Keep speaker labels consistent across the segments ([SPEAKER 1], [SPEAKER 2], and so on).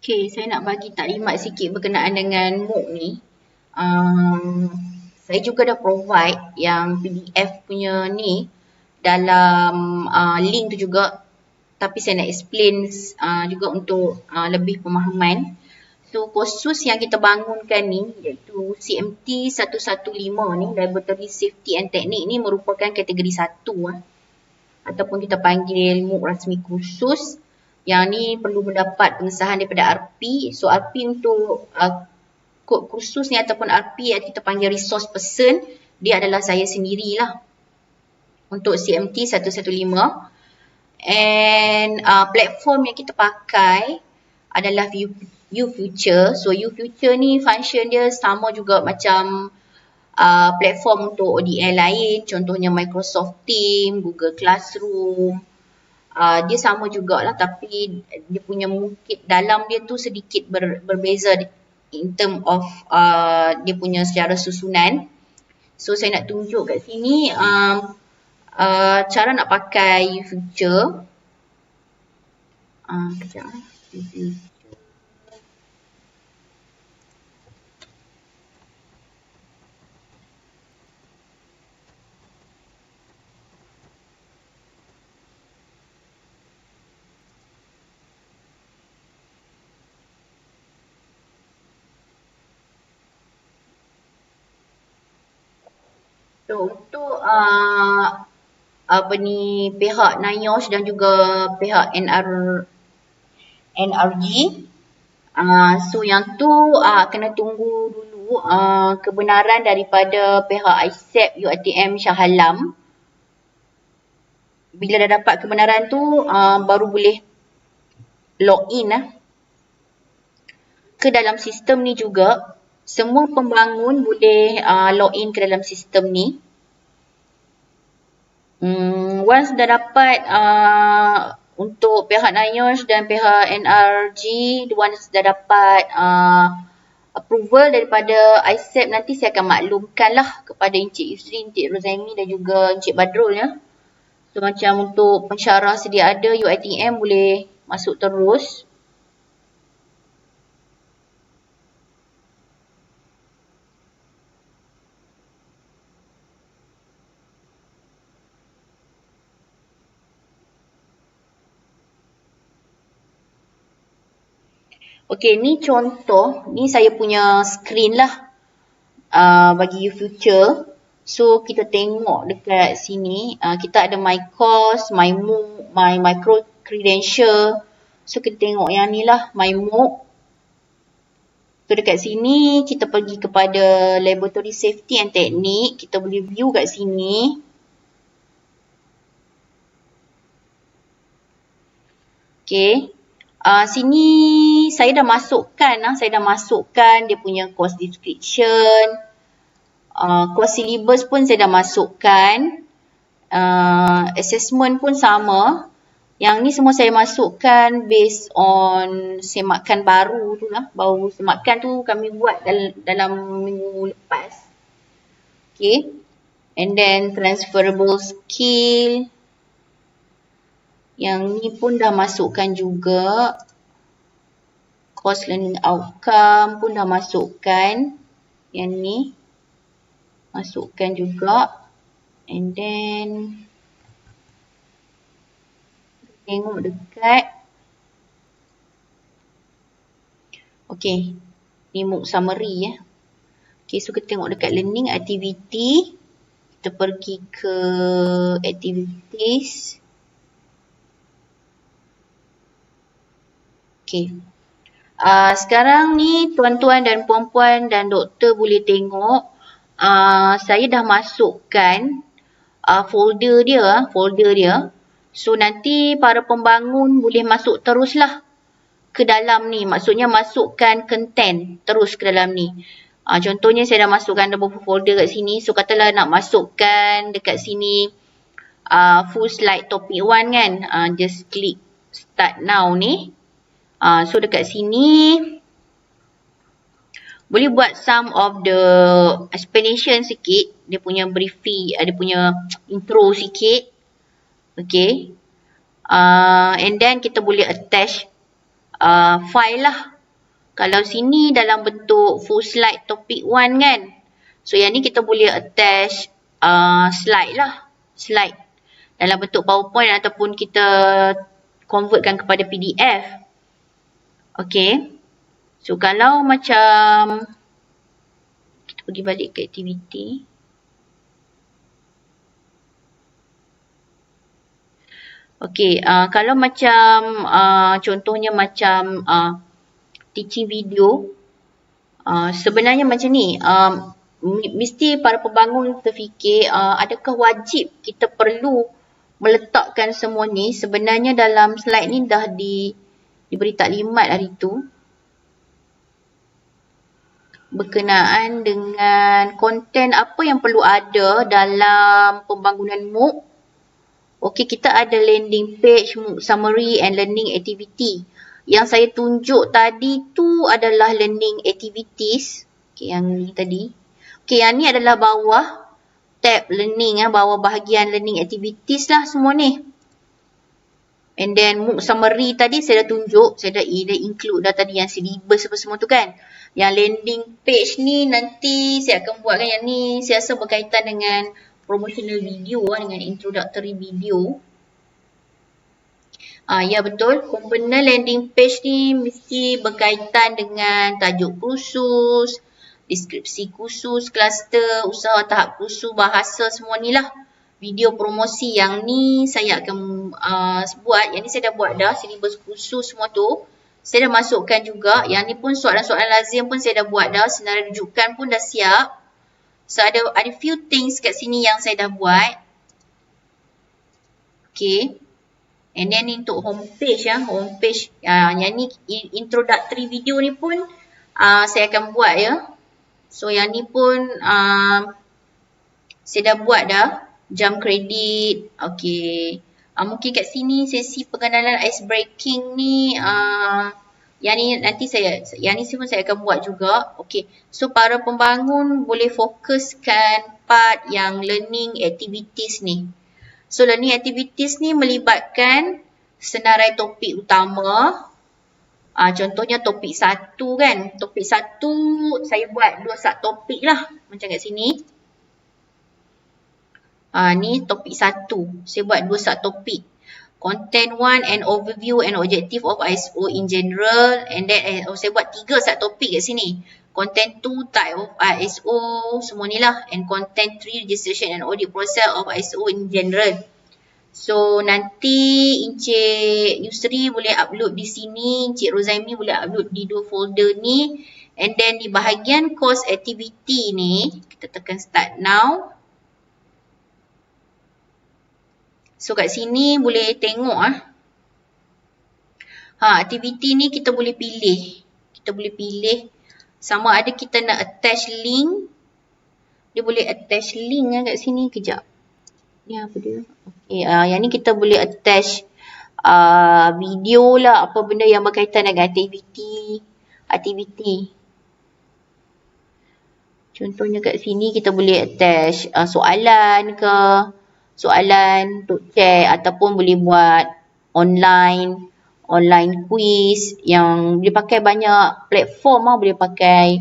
[SPEAKER 1] Okay, saya nak bagi taklimat sikit berkenaan dengan MOOC ni. Saya juga dah provide yang PDF punya ni dalam link tu juga. Tapi saya nak explain juga untuk lebih pemahaman. So, kursus yang kita bangunkan ni iaitu CMT 115 ni, Laboratory Safety and Technique ni merupakan kategori 1 ataupun kita panggil MOOC rasmi khusus. Yang ni perlu mendapat pengesahan daripada RP. So RP untuk kod kursus ni ataupun RP yang kita panggil resource person, dia adalah saya sendirilah untuk CMT 115. And platform yang kita pakai adalah UFuture. So UFuture ni function dia sama juga macam platform untuk ODL lain, contohnya Microsoft Teams, Google Classroom. Dia sama jugalah, tapi dia punya mungkin dalam dia tu sedikit berbeza in term of dia punya secara susunan. So saya nak tunjuk kat sini cara nak pakai UFuture. Kejap. So untuk pihak NIOSH dan juga pihak NRG, so yang tu kena tunggu dulu kebenaran daripada pihak ISAP UiTM Shah Alam. Bila dah dapat kebenaran tu baru boleh login ke dalam sistem ni juga. Semua pembangun boleh login ke dalam sistem ni. Once dah dapat untuk pihak NIOSH dan pihak NRG, once dah dapat approval daripada ISAP, nanti saya akan maklumkanlah kepada Encik Yusri, Encik Rozaimi dan juga Encik Badrul ya. So macam untuk pensyarah sedia ada UiTM boleh masuk terus. Okey, ni contoh. Ni saya punya screen lah bagi UFuture. So, kita tengok dekat sini. Kita ada my course, my MOOC, my micro credential. So, kita tengok yang ni lah, my MOOC. So, dekat sini kita pergi kepada Laboratory Safety and Technique. Kita boleh view kat sini. Okey. Sini saya dah masukkan dia punya course description, course syllabus pun saya dah masukkan, assessment pun sama. Yang ni semua saya masukkan based on semakan baru tu lah, baru semakan tu kami buat dalam minggu lepas. Okay, and then transferable skill. Yang ni pun dah masukkan juga. Course learning outcome pun dah masukkan. Yang ni. Masukkan juga. And then. Tengok dekat. Okay. Ni MOOC summary ya. Okay, so kita tengok dekat learning activity. Kita pergi ke activities. Okay. Sekarang ni tuan-tuan dan puan-puan dan doktor boleh tengok saya dah masukkan folder dia. So nanti para pembangun boleh masuk teruslah ke dalam ni. Maksudnya masukkan content terus ke dalam ni. Contohnya saya dah masukkan beberapa folder kat sini. So katalah nak masukkan dekat sini full slide topic 1 kan. Just klik start now ni. So dekat sini boleh buat some of the explanation sikit, dia punya briefing, dia punya intro sikit. Okay. And then kita boleh attach file lah. Kalau sini dalam bentuk full slide topic 1 kan. So yang ni kita boleh attach slide lah. Slide. Dalam bentuk PowerPoint ataupun kita convertkan kepada PDF. Okay. So kalau macam kita pergi balik ke aktiviti. Okay. Kalau macam contohnya macam teaching video. Sebenarnya macam ni. Mesti para pembangun terfikir adakah wajib kita perlu meletakkan semua ni. Sebenarnya dalam slide ni dah diberi taklimat hari tu berkenaan dengan konten apa yang perlu ada dalam pembangunan MOOC. Okey, kita ada landing page, MOOC summary and learning activity. Yang saya tunjuk tadi tu adalah learning activities. Okey, yang ni tadi. Okey, yang ni adalah bawah tab learning, bawah bahagian learning activities lah semua ni. And then MOOC summary tadi saya dah tunjuk, saya dah include dah tadi yang syllabus apa semua tu kan. Yang landing page ni nanti saya akan buatkan, yang ni saya rasa berkaitan dengan promotional video, dengan introductory video. Ya betul, komponen landing page ni mesti berkaitan dengan tajuk kursus, deskripsi kursus, kluster, usaha tahap kursus, bahasa semua ni lah. Video promosi yang ni saya akan buat, yang ni saya dah buat dah, syllabus kursus semua tu. Saya dah masukkan juga, yang ni pun soalan-soalan lazim pun saya dah buat dah, senarai rujukan pun dah siap. So ada few things kat sini yang saya dah buat. Okay. And then ni untuk homepage ya, homepage yang ni introductory video ni pun saya akan buat ya. So yang ni pun saya dah buat dah, jam kredit. Okay. Mungkin kat sini sesi pengenalan ice breaking ni yang ni nanti yang ni pun saya akan buat juga. Okay. So para pembangun boleh fokuskan part yang learning activities ni. So learning activities ni melibatkan senarai topik utama. Contohnya topik 1 kan. Topik 1 saya buat 2 subtopik lah. Macam kat sini. Ni topik 1. Saya buat 2 subtopik. Content 1 and overview and objective of ISO in general. And then saya buat 3 subtopik kat sini. Content 2 type of ISO, semua ni lah. And content 3 registration and audit process of ISO in general. So nanti Encik Yusri boleh upload di sini. Encik Rozaimi boleh upload di 2 folder ni. And then di bahagian course activity ni, kita tekan start now. So kat sini boleh tengok aktiviti ni kita boleh pilih. Kita boleh pilih sama ada kita nak attach link. Dia boleh attach link kat sini. Kejap. Ni apa dia? Okay, yang ni kita boleh attach video lah. Apa benda yang berkaitan dengan aktiviti. Contohnya kat sini kita boleh attach soalan ke. Soalan untuk cek ataupun boleh buat online quiz yang boleh pakai banyak platform boleh pakai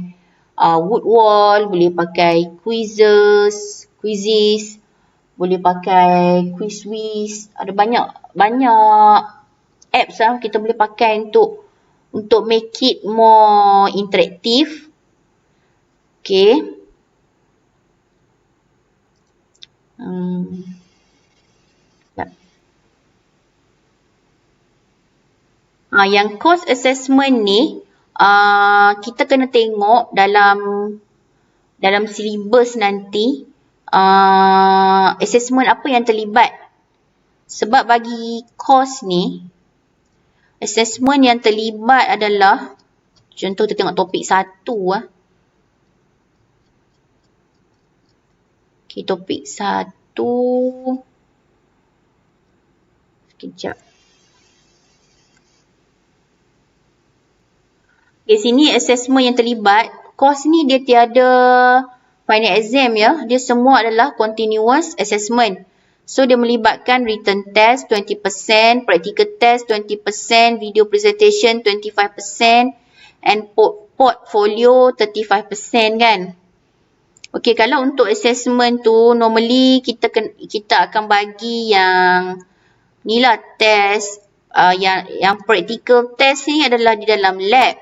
[SPEAKER 1] Woodwall, boleh pakai quizzes, boleh pakai Quizwiz. Ada banyak apps kita boleh pakai untuk make it more interactive. Okay. Yang course assessment ni kita kena tengok dalam syllabus nanti assessment apa yang terlibat. Sebab bagi course ni assessment yang terlibat adalah, contoh kita tengok topik 1 Okay, topik 1 sekejap. Di sini assessment yang terlibat, course ni dia tiada final exam ya. Dia semua adalah continuous assessment. So dia melibatkan written test 20%, practical test 20%, video presentation 25%, and portfolio 35% kan. Okey, kalau untuk assessment tu normally kita akan bagi yang ni lah test yang practical test ni adalah di dalam lab.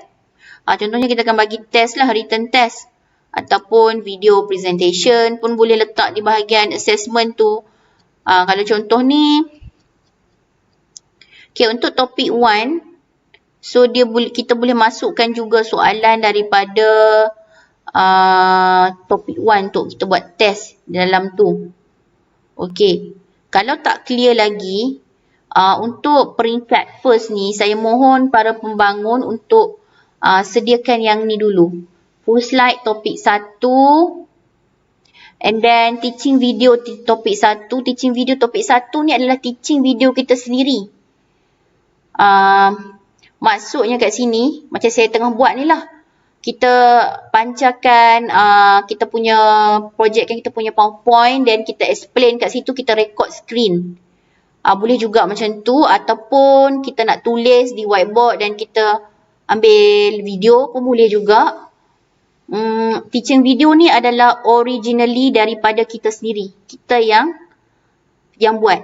[SPEAKER 1] Contohnya kita akan bagi test lah, written test ataupun video presentation pun boleh letak di bahagian assessment tu. Kalau contoh ni, okay, untuk topik 1, so kita boleh masukkan juga soalan daripada topik 1 untuk kita buat test dalam tu. Okay, kalau tak clear lagi, untuk peringkat first ni, saya mohon para pembangun untuk sediakan yang ni dulu. Full slide topik 1, and then teaching video topik 1. Teaching video topik 1 ni adalah teaching video kita sendiri. Maksudnya kat sini, macam saya tengah buat ni lah. Kita pancarkan kita punya project, kita punya PowerPoint, dan kita explain kat situ, kita record screen. Boleh juga macam tu, ataupun kita nak tulis di whiteboard dan kita ambil video pun boleh juga. Teaching video ni adalah originally daripada kita sendiri. Kita yang buat.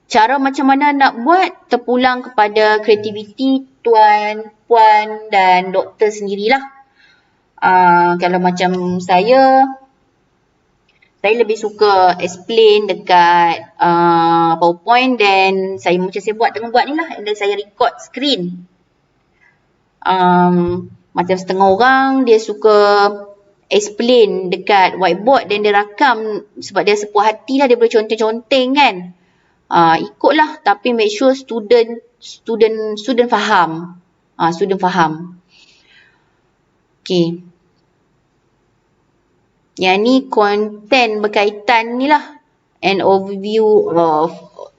[SPEAKER 1] Cara macam mana nak buat, terpulang kepada kreativiti tuan, puan dan doktor sendirilah. Kalau macam saya lebih suka explain dekat PowerPoint, dan macam saya tengah buat ni lah, dan saya record screen. Macam setengah orang dia suka explain dekat whiteboard dan dia rakam sebab dia sepuas hati lah, dia boleh conteng-conteng kan. Ikutlah, tapi make sure student faham. Student faham. Okay. Yang ni konten berkaitan ni lah. An overview of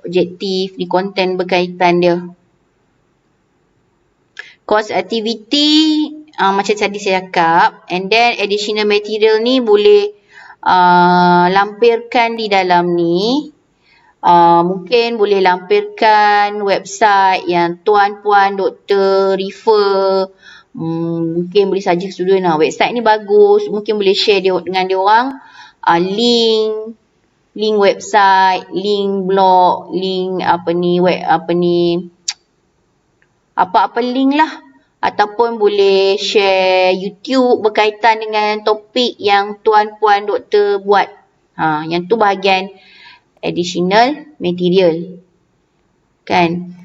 [SPEAKER 1] objektif ni, konten berkaitan dia. Course activity, macam tadi saya cakap. And then additional material ni boleh lampirkan di dalam ni. Mungkin boleh lampirkan website yang tuan, puan, doktor refer. Mungkin boleh suggest student website ni bagus, mungkin boleh share dengan dia orang link website, link blog, link apa-apa link lah, ataupun boleh share YouTube berkaitan dengan topik yang tuan, puan, doktor buat. Yang tu bahagian additional material kan.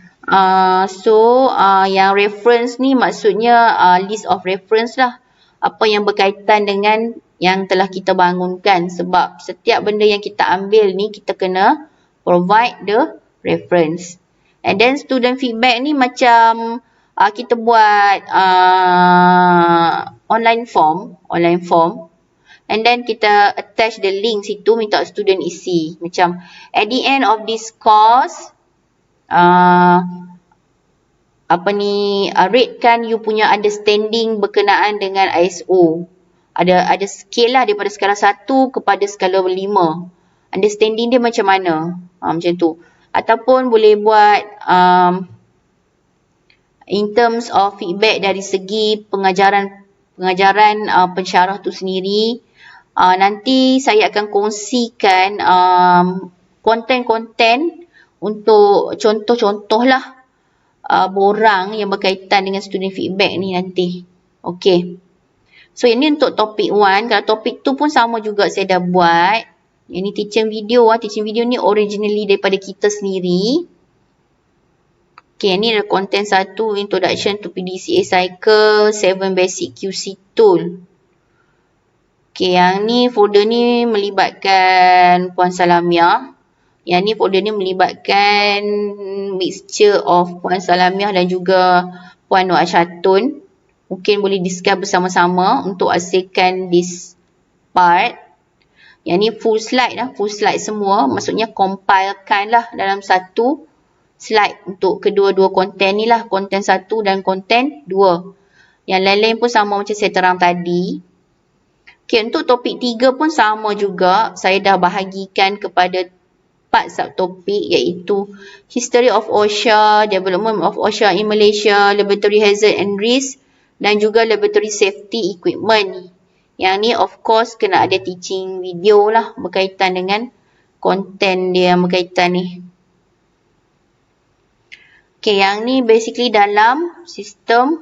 [SPEAKER 1] Yang reference ni maksudnya list of reference lah, apa yang berkaitan dengan yang telah kita bangunkan. Sebab setiap benda yang kita ambil ni kita kena provide the reference. And then student feedback ni macam kita buat online form, and then kita attach the link situ, minta student isi. Macam at the end of this course, rate kan you punya understanding berkenaan dengan ISO. Ada scale lah, daripada skala 1 kepada skala 5. Understanding dia macam mana? Macam tu. Ataupun boleh buat in terms of feedback dari segi pengajaran pensyarah tu sendiri. Nanti saya akan kongsikan konten-konten untuk contoh-contoh lah borang yang berkaitan dengan student feedback ni nanti. Okay. So ini untuk topik 1. Kalau topik 2 pun sama juga saya dah buat. Ini teaching video. Teaching video ni originally daripada kita sendiri. Okay, ni adalah konten 1, Introduction to PDCA Cycle, 7 Basic QC Tool. Okay, yang ni folder ni melibatkan Puan Salamiah. Yang ni folder ni melibatkan mixture of Puan Salamiah dan juga Puan Nur Asyatun. Mungkin boleh discuss bersama-sama untuk hasilkan this part. Yang ni full slide lah, full slide semua. Maksudnya compilekan lah dalam satu slide untuk kedua-dua konten ni lah. Konten 1 dan konten 2. Yang lain-lain pun sama macam saya terang tadi. Okay, untuk topik 3 pun sama juga. Saya dah bahagikan kepada 4 subtopik, iaitu History of OSHA, Development of OSHA in Malaysia, Laboratory Hazard and Risk, dan juga laboratory safety equipment ni. Yang ni of course kena ada teaching video lah berkaitan dengan konten dia yang berkaitan ni. Okay, yang ni basically dalam sistem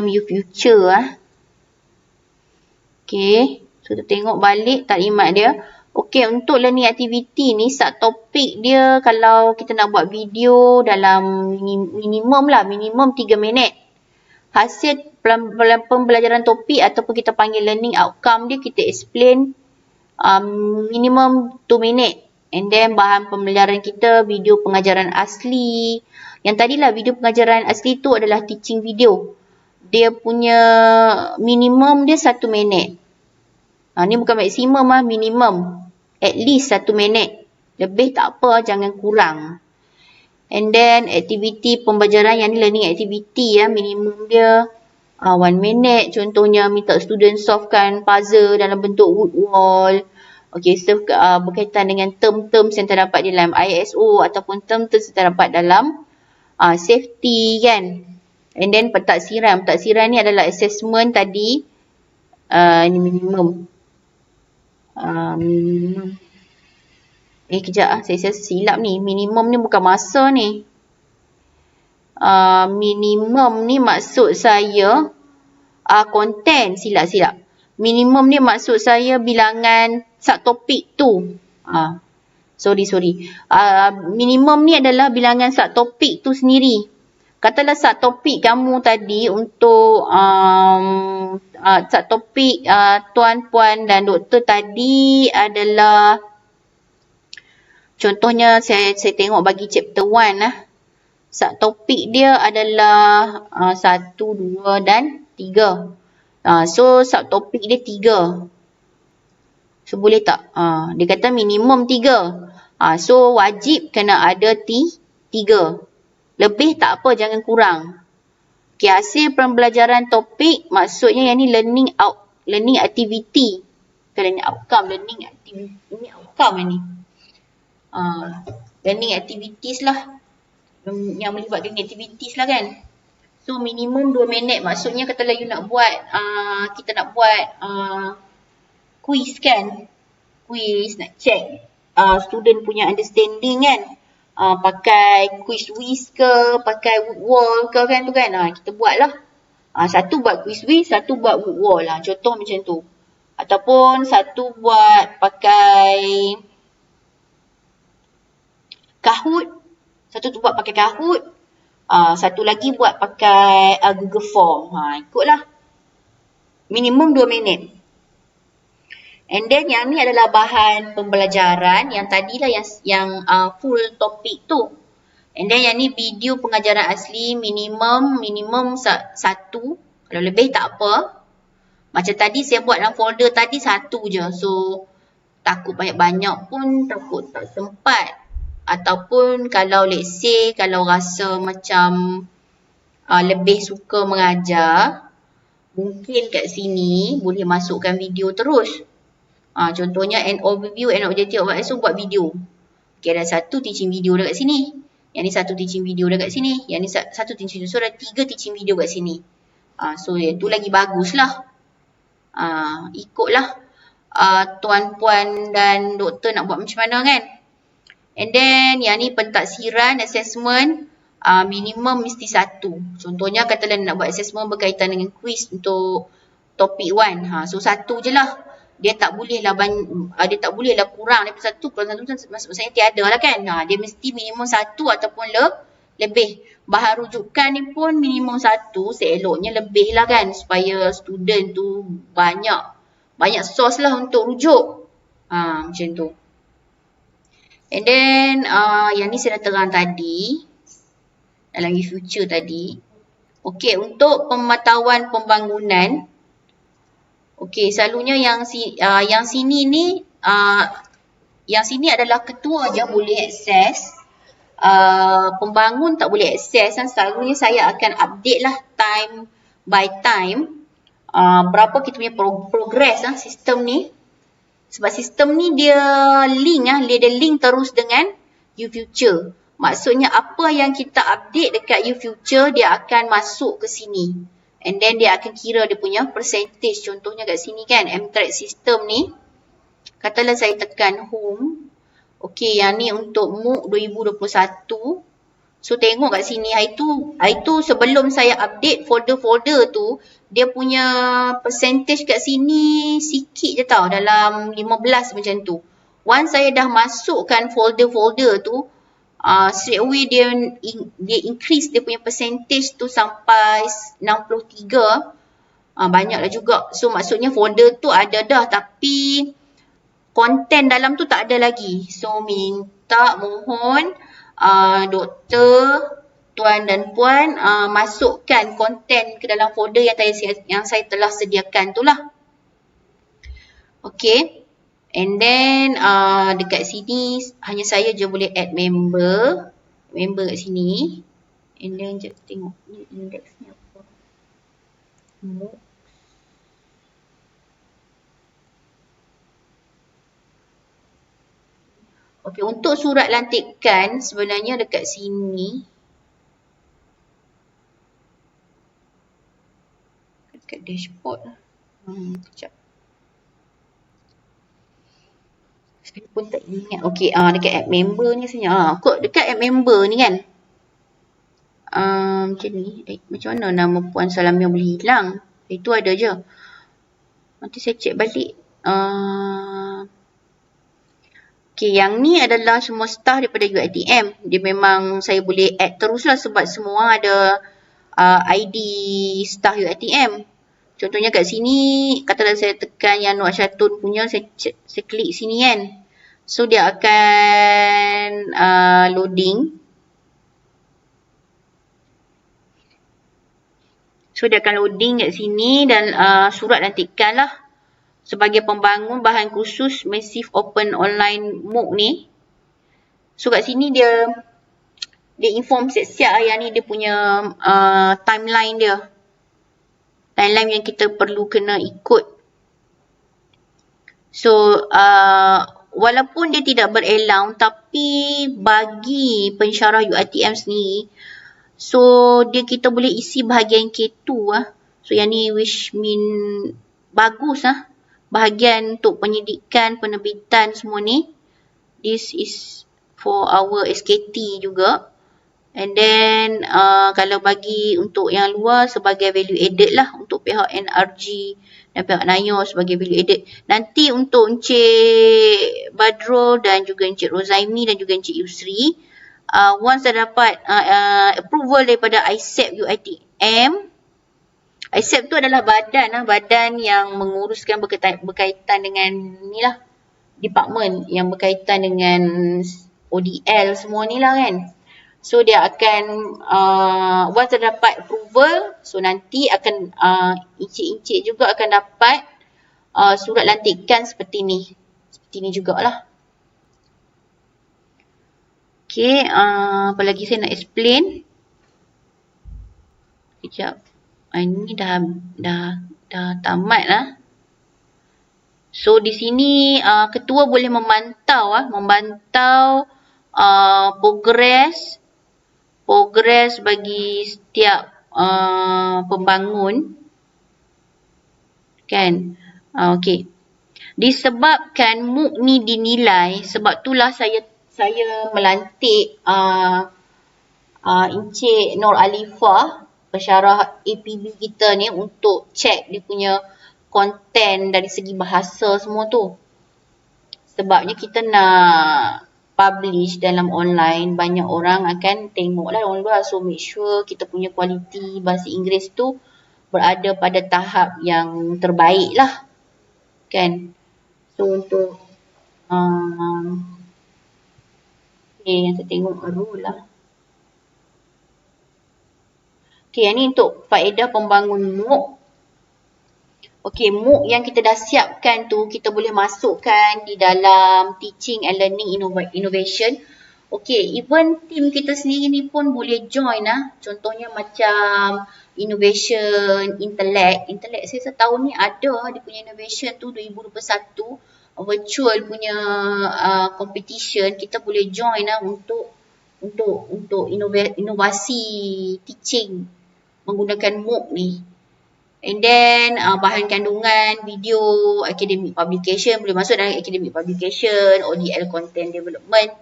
[SPEAKER 1] U-Future lah. Okay, so kita tengok balik taklimat dia. Okay, untuk learning activity ni subtopik dia kalau kita nak buat video dalam minimum 3 minit. Hasil pembelajaran topik ataupun kita panggil learning outcome dia kita explain minimum 2 minit. And then bahan pembelajaran kita video pengajaran asli. Yang tadilah video pengajaran asli tu adalah teaching video. Dia punya minimum dia 1 minit. Ni bukan maksimum lah, minimum. At least 1 minit. Lebih tak apa, jangan kurang. And then aktiviti pembelajaran yang ni learning activity ya, minimum dia 1 minit. Contohnya minta student solvekan puzzle dalam bentuk wood wall. Okay, so berkaitan dengan term-term yang terdapat di dalam ISO ataupun term-term yang terdapat dalam safety kan. And then pentaksiran. Pentaksiran ni adalah assessment tadi. Ini minimum. Kejap saya silap ni. Minimum ni bukan masa ni. Minimum ni maksud saya konten. Silap. Minimum ni maksud saya bilangan subtopik tu. Sorry. Minimum ni adalah bilangan subtopik tu sendiri. Katalah subtopik kamu tadi untuk subtopik tuan, puan dan doktor tadi adalah contohnya saya tengok bagi chapter 1 lah. Subtopik dia adalah 1, 2 dan 3. So subtopik dia 3. So boleh tak? Dia kata minimum 3. So wajib kena ada 3. Lebih tak apa, jangan kurang. Okay, hasil pembelajaran topik maksudnya yang ni learning activity. Bukan learning outcome, learning activity. Ini outcome yang ni. Learning activities lah. Yang melibatkan activities lah kan. So minimum 2 minit. Maksudnya katalah you nak buat, kita nak buat quiz kan. Quiz nak check student punya understanding kan. Pakai quiz whiz ke, pakai wood wall ke kan tu kan. Kita buat lah. Satu buat quiz whiz, satu buat wood wall lah. Contoh macam tu. Ataupun satu buat pakai Kahoot. Satu tu buat pakai Kahoot. Satu lagi buat pakai Google Form. Ikutlah. Minimum 2 minit. And then yang ni adalah bahan pembelajaran yang tadilah yang full topik tu. And then yang ni video pengajaran asli minimum 1. Kalau lebih tak apa. Macam tadi saya buat dalam folder tadi 1 je. So takut banyak-banyak pun takut tak sempat. Ataupun kalau let's say kalau rasa macam lebih suka mengajar. Mungkin kat sini boleh masukkan video terus. Contohnya an overview and objective of ISO buat video. Okay, ada satu teaching video dekat sini. Yang ni satu teaching video dekat sini. Yang ni satu teaching video. So ada 3 teaching video kat sini. So yang tu lagi bagus lah. Ikutlah tuan, puan dan doktor nak buat macam mana kan. And then yang ni pentaksiran assessment minimum mesti 1. Contohnya katalah nak buat assessment berkaitan dengan quiz untuk topik 1. So 1 je lah. Dia tak boleh lah kurang daripada 1. Kalau 1 maksudnya tiada lah kan. Dia mesti minimum 1 ataupun lebih. Bahan rujukan ni pun minimum 1. Seeloknya lebih lah kan. Supaya student tu banyak source lah untuk rujuk. Macam tu. And then yang ni saya dah terang tadi. Dalam U-Future tadi. Okay, untuk pemantauan pembangunan. Okey, selalunya yang sini ni yang sini adalah ketua je boleh akses. Pembangun tak boleh akses. Selalunya saya akan update lah time by time berapa kita punya progress sistem ni. Sebab sistem ni dia link dia ada link terus dengan U-Future. Maksudnya apa yang kita update dekat UFuture, dia akan masuk ke sini. And then dia akan kira dia punya percentage. Contohnya kat sini kan, M-Track system ni. Katalah saya tekan home. Okey, yang ni untuk MOOC 2021. So tengok kat sini, hari tu sebelum saya update folder-folder tu, dia punya percentage kat sini sikit je tau, dalam 15 macam tu. Once saya dah masukkan folder-folder tu, straight away dia increase dia punya percentage tu sampai 63. Banyaklah juga. So maksudnya folder tu ada dah, tapi konten dalam tu tak ada lagi. So mohon doktor, tuan dan puan masukkan konten ke dalam folder yang saya telah sediakan tu lah. Okay. And then dekat sini hanya saya je boleh add member kat sini. And then jap tengok ni index ni apa. Okey, untuk surat lantikan sebenarnya dekat sini. Dekat dashboard. Kejap. Saya pun tak ingat. Okey, dekat add member ni sebenarnya. Kod dekat add member ni kan. Macam ni. Macam mana nama Puan Salamia boleh hilang? Itu ada je. Nanti saya cek balik. Okay, yang ni adalah semua staff daripada UiTM. Dia memang saya boleh add teruslah sebab semua ada ID staff UiTM. Contohnya kat sini, katalah saya tekan yang Nur Syatun punya, saya klik sini kan. So dia akan loading. So dia akan loading kat sini dan surat lantikan lah. Sebagai pembangun bahan khusus Massive Open Online MOOC ni. So kat sini dia inform siap-siap yang ni dia punya timeline dia. Timeline yang kita perlu kena ikut. So walaupun dia tidak berelang, tapi bagi pensyarah UiTM sendiri, so kita boleh isi bahagian K2 lah. So yang ni which mean bagus lah. Bahagian untuk penyidikan, penerbitan semua ni. This is for our SKT juga. And then kalau bagi untuk yang luar sebagai value added lah. Untuk pihak NRG dan pihak NAYO sebagai value added. Nanti untuk Encik Badro dan juga Encik Rozaimi dan juga Encik Yusri. Once dah dapat approval daripada ISEP UiTM. ISEP tu adalah badan yang menguruskan berkaitan dengan ni lah, department yang berkaitan dengan ODL semua ni lah kan. So dia akan once dah dapat approval, so nanti akan encik-encik juga akan dapat surat lantikan seperti ni jugalah. Okay, apa lagi saya nak explain? Sekejap. Ini dah tamat lah. So di sini ketua boleh memantau progress bagi setiap pembangun. Kan? Okey. Disebabkan MOOC ni dinilai, sebab itulah saya melantik Encik Nur Alifah, pensyarah APB kita ni, untuk check dia punya konten dari segi bahasa semua tu. Sebabnya kita nak publish dalam online, banyak orang akan tengok lah orang luar. So make sure kita punya kualiti bahasa Inggeris tu berada pada tahap yang terbaik lah. Kan? So untuk yang saya tengok baru lah. Okay, yang ni untuk faedah pembangun MOOC. Okay, MOOC yang kita dah siapkan tu, kita boleh masukkan di dalam Teaching and Learning Innovation. Okay, even team kita sendiri ni pun boleh join lah. Contohnya macam Innovation Intellect. Intellect saya setahun ni ada, dia punya Innovation tu 2021. Virtual punya competition, kita boleh join lah untuk untuk inovasi teaching menggunakan MOOC ni. And then bahan kandungan, video, academic publication, boleh masuk dalam academic publication, ODL content development.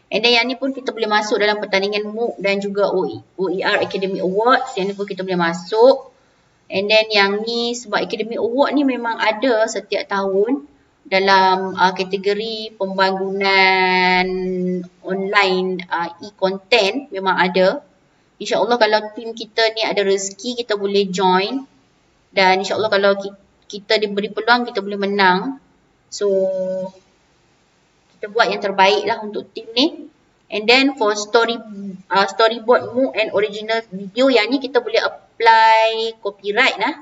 [SPEAKER 1] And then yang ni pun kita boleh masuk dalam pertandingan MOOC dan juga OER Academic Awards. Yang ni pun kita boleh masuk. And then yang ni sebab Academic Award ni memang ada setiap tahun dalam kategori pembangunan online e-content memang ada. InsyaAllah kalau tim kita ni ada rezeki kita boleh join. Dan insyaAllah kalau kita diberi peluang kita boleh menang. So kita buat yang terbaik lah untuk tim ni. And then for storyboard MOOC and original video, yang ni kita boleh apply copyright lah.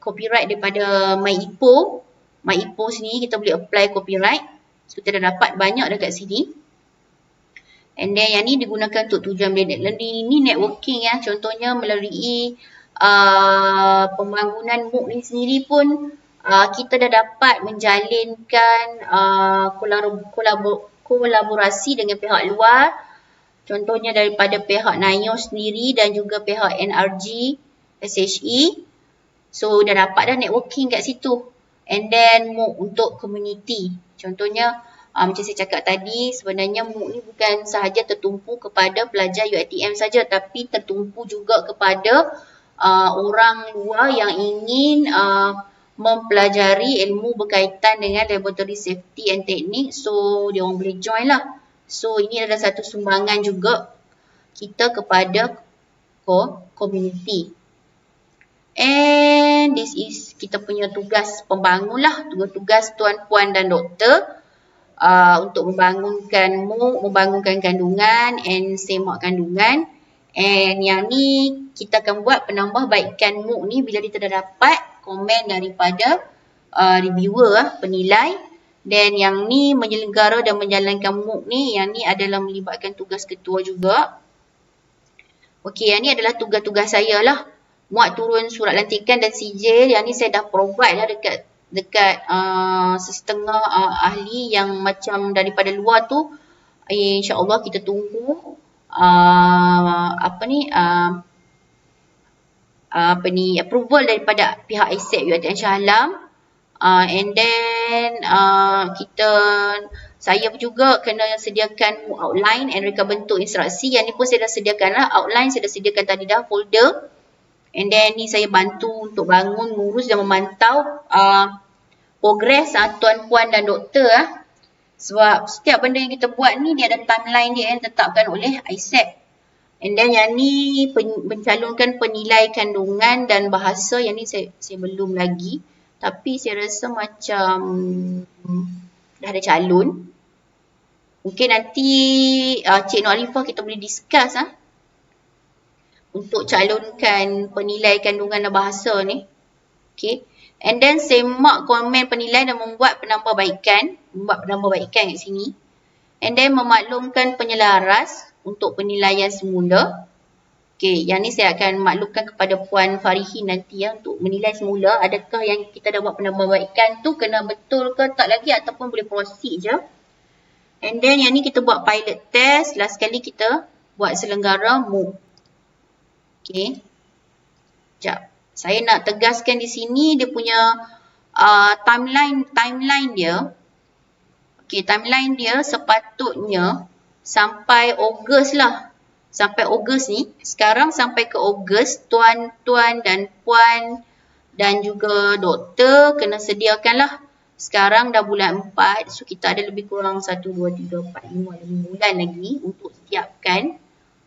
[SPEAKER 1] Copyright daripada MyIPO. MyIPO sini kita boleh apply copyright. So kita dah dapat banyak dekat sini. And then yang ni digunakan untuk tujuan blended learning. Ni networking ya. Contohnya melalui pembangunan MOOC ni sendiri pun kita dah dapat menjalinkan kolaborasi dengan pihak luar. Contohnya daripada pihak NIOS sendiri dan juga pihak NRG, SHE. So dah dapat dah networking kat situ. And then MOOC untuk community. Contohnya macam saya cakap tadi, sebenarnya MOOC ni bukan sahaja tertumpu kepada pelajar UiTM saja, tapi tertumpu juga kepada orang luar yang ingin mempelajari ilmu berkaitan dengan laboratory safety and technique. So dia orang boleh join lah. So ini adalah satu sumbangan juga kita kepada community. And this is kita punya tugas pembangun lah. Tugas tuan puan dan doktor untuk membangunkan MOOC, membangunkan kandungan and semak kandungan. And yang ni kita akan buat penambahbaikan MOOC ni bila kita dah dapat komen daripada reviewer, penilai. Dan yang ni menyelenggara dan menjalankan MOOC ni, yang ni adalah melibatkan tugas ketua juga. Okey, yang ni adalah tugas-tugas saya lah. Muat turun surat lantikan dan sijil. Yang ni saya dah provide lah dekat setengah ahli yang macam daripada luar tu. InsyaAllah kita tunggu approval daripada pihak ISEP UiTM Shah Alam. And then saya juga kena sediakan outline and reka bentuk instruksi. Yang ni pun saya dah sediakan lah outline, saya dah sediakan tadi dah folder. And then ni saya bantu untuk bangun, ngurus dan memantau progres tuan puan dan doktor Sebab setiap benda yang kita buat ni dia ada timeline dia yang ditetapkan oleh ISEP. And then yang ni mencalonkan penilai kandungan dan bahasa. Yang ni saya belum lagi. Tapi saya rasa macam dah ada calon. Mungkin nanti Cik Nur Alifah kita boleh discuss untuk calonkan penilai kandungan dan bahasa ni. Okay. And then semak komen penilai dan membuat penambahbaikan. Kat sini. And then memaklumkan penyelaras untuk penilaian semula. Okay, yang ni saya akan maklumkan kepada Puan Farihin nanti untuk menilai semula. Adakah yang kita dah buat penambahbaikan tu kena betul ke tak lagi ataupun boleh proceed je. And then yang ni kita buat pilot test. Last sekali kita buat selenggara MOOC. Okay. Sekejap. Saya nak tegaskan di sini dia punya timeline dia. Okay, timeline dia sepatutnya sampai Ogos lah. Sampai Ogos ni. Sekarang sampai ke Ogos, tuan-tuan dan puan dan juga doktor kena sediakanlah. Sekarang dah bulan 4. So kita ada lebih kurang 1, 2, 3, 4, 5 bulan lagi untuk siapkan.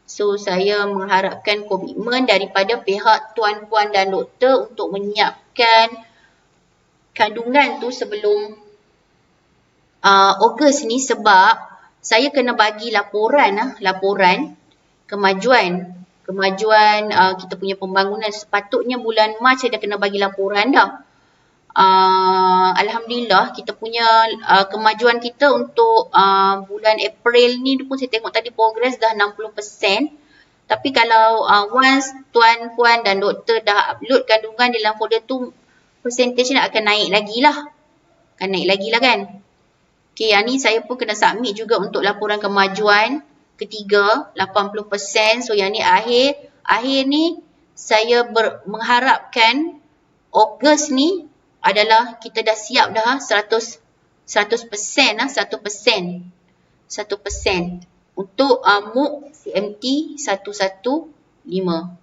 [SPEAKER 1] So saya mengharapkan komitmen daripada pihak tuan puan dan doktor untuk menyiapkan kandungan tu sebelum Ogos ni, sebab saya kena bagi laporan kemajuan kita punya pembangunan. Sepatutnya bulan Mac saya dah kena bagi laporan dah. Alhamdulillah kita punya kemajuan kita untuk bulan April ni pun saya tengok tadi progress dah 60%. Tapi kalau once tuan puan dan doktor dah upload kandungan dalam folder tu, percentage akan naik lagi lah. Kan. Okay, yang ni saya pun kena submit juga untuk laporan kemajuan ketiga 80%. So yang ni akhir ni saya mengharapkan Ogos ni adalah kita dah siap dah 100% lah, 1% untuk MOOC CMT 115.